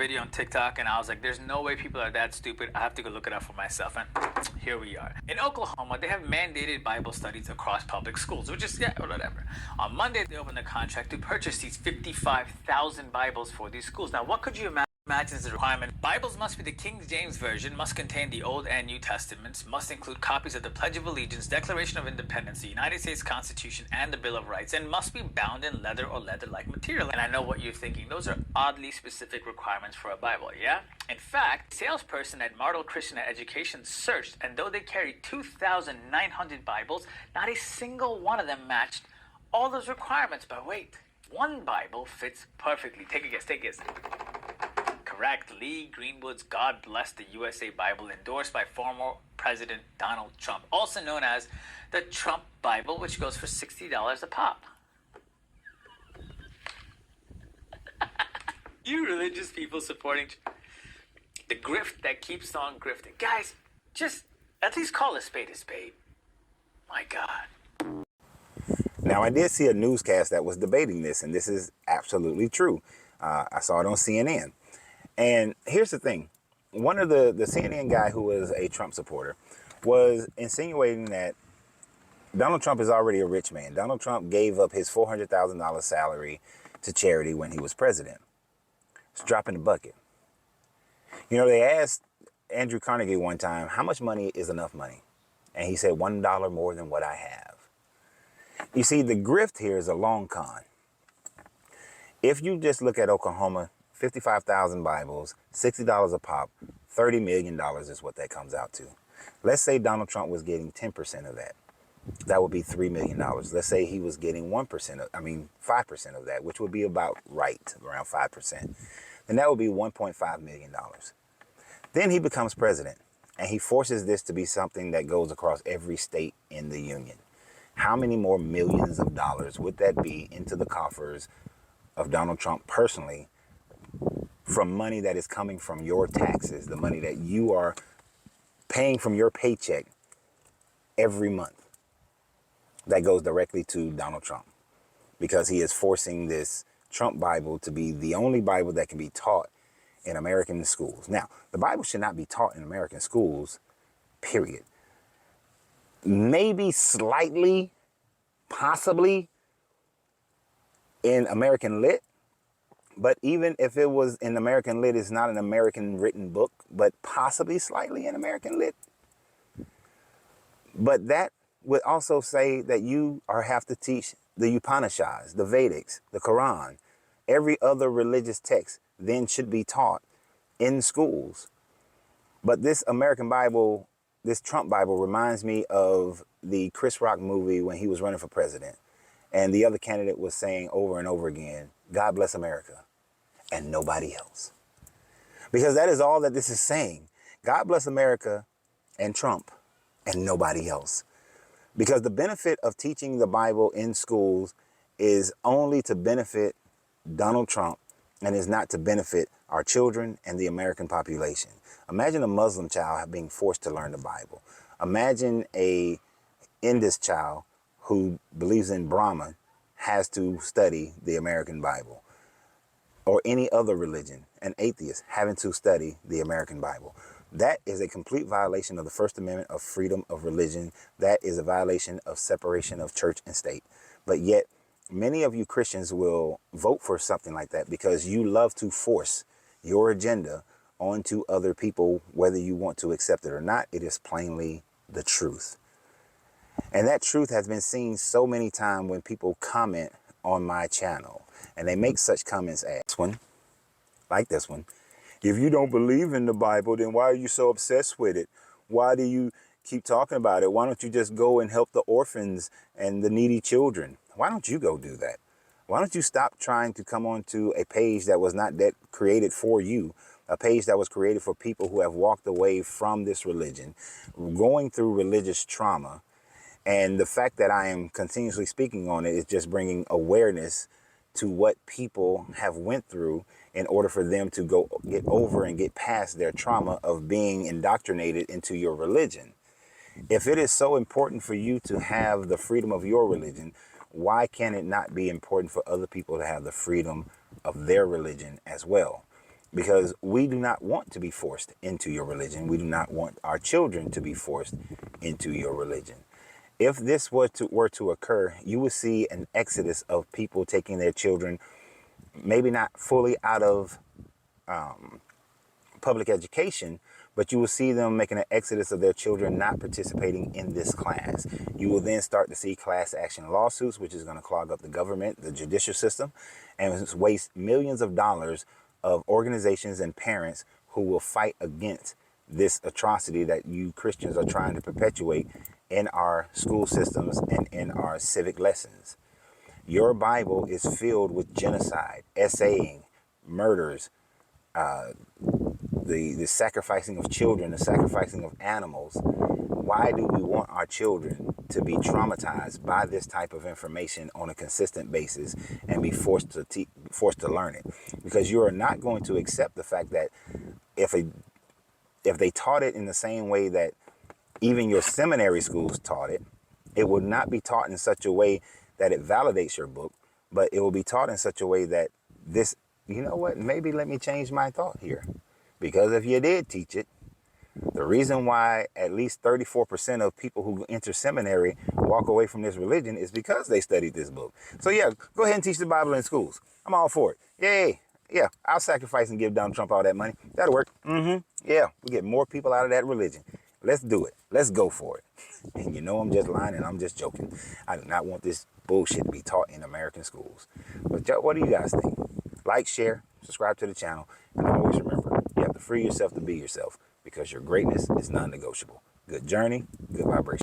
video on TikTok and I was like, there's no way people are that stupid. I have to go look it up for myself. And here we are. In Oklahoma, they have mandated Bible studies across public schools, which is, yeah, whatever. On Monday, they opened a contract to purchase these 55,000 Bibles for these schools. Now, what could you imagine? Imagines the requirement. Bibles must be the King James Version, must contain the Old and New Testaments, must include copies of the Pledge of Allegiance, Declaration of Independence, the United States Constitution, and the Bill of Rights, and must be bound in leather or leather-like material. And I know what you're thinking. Those are oddly specific requirements for a Bible, yeah? In fact, a salesperson at Martel Christian Education searched, and though they carried 2,900 Bibles, not a single one of them matched all those requirements. But wait, one Bible fits perfectly. Take a guess, take a guess. Correct. Lee Greenwood's God Bless the USA Bible, endorsed by former President Donald Trump, also known as the Trump Bible, which goes for $60 a pop. You religious people supporting the grift that keeps on grifting. Guys, just at least call a spade a spade. My God. Now, I did see a newscast that was debating this, and this is absolutely true. I saw it on CNN. And here's the thing. One of the CNN guy who was a Trump supporter was insinuating that Donald Trump is already a rich man. Donald Trump gave up his $400,000 salary to charity when he was president. It's a drop in the bucket. You know, they asked Andrew Carnegie one time, how much money is enough money? And he said, $1 more than what I have. You see, the grift here is a long con. If you just look at Oklahoma, 55,000 Bibles, $60 a pop, $30 million is what that comes out to. Let's say Donald Trump was getting 10% of that. That would be $3 million. Let's say he was getting 5% of that, which would be about right, around 5%. Then that would be $1.5 million. Then he becomes president, and he forces this to be something that goes across every state in the union. How many more millions of dollars would that be into the coffers of Donald Trump personally, from money that is coming from your taxes, the money that you are paying from your paycheck every month, that goes directly to Donald Trump, because he is forcing this Trump Bible to be the only Bible that can be taught in American schools. Now, the Bible should not be taught in American schools, period. Maybe slightly, possibly in American Lit. But even if it was in American Lit, it's not an American written book, but possibly slightly in American Lit. But that would also say that you have to teach the Upanishads, the Vedics, the Quran, every other religious text then should be taught in schools. But this American Bible, this Trump Bible, reminds me of the Chris Rock movie when he was running for president. And the other candidate was saying over and over again, God bless America, and nobody else. Because that is all that this is saying. God bless America and Trump and nobody else. Because the benefit of teaching the Bible in schools is only to benefit Donald Trump and is not to benefit our children and the American population. Imagine a Muslim child being forced to learn the Bible. Imagine a Indus child who believes in Brahman has to study the American Bible, or any other religion, an atheist having to study the American Bible. That is a complete violation of the First Amendment of freedom of religion. That is a violation of separation of church and state. But yet, many of you Christians will vote for something like that because you love to force your agenda onto other people, whether you want to accept it or not. It is plainly the truth. And that truth has been seen so many times when people comment on my channel. And they make such comments as this one, like this one. If you don't believe in the Bible, then why are you so obsessed with it? Why do you keep talking about it? Why don't you just go and help the orphans and the needy children? Why don't you go do that? Why don't you stop trying to come onto a page that was not created for you, a page that was created for people who have walked away from this religion, going through religious trauma. And the fact that I am continuously speaking on it is just bringing awareness to what people have went through in order for them to get over and get past their trauma of being indoctrinated into your religion. If it is so important for you to have the freedom of your religion, why can it not be important for other people to have the freedom of their religion as well? because we do not want to be forced into your religion. We do not want our children to be forced into your religion. If this were to occur, you would see an exodus of people taking their children, maybe not fully out of public education, but you will see them making an exodus of their children not participating in this class. You will then start to see class action lawsuits, which is going to clog up the government, the judicial system, and waste millions of dollars of organizations and parents who will fight against this atrocity that you Christians are trying to perpetuate in our school systems and in our civic lessons. Your Bible is filled with genocide, essaying, murders, the sacrificing of children, the sacrificing of animals. Why do we want our children to be traumatized by this type of information on a consistent basis and be forced to learn it? Because you are not going to accept the fact that if they taught it in the same way that even your seminary schools taught it, it would not be taught in such a way that it validates your book, but it will be taught in such a way that this, you know what, maybe let me change my thought here. Because if you did teach it, the reason why at least 34% of people who enter seminary walk away from this religion is because they studied this book. So yeah, go ahead and teach the Bible in schools. I'm all for it. Yay. Yeah, I'll sacrifice and give Donald Trump all that money. That'll work. Yeah, we get more people out of that religion. Let's do it. Let's go for it. And you know I'm just lying and I'm just joking. I do not want this bullshit to be taught in American schools. But what do you guys think? Like, share, subscribe to the channel, and always remember, you have to free yourself to be yourself because your greatness is non-negotiable. Good journey, good vibration.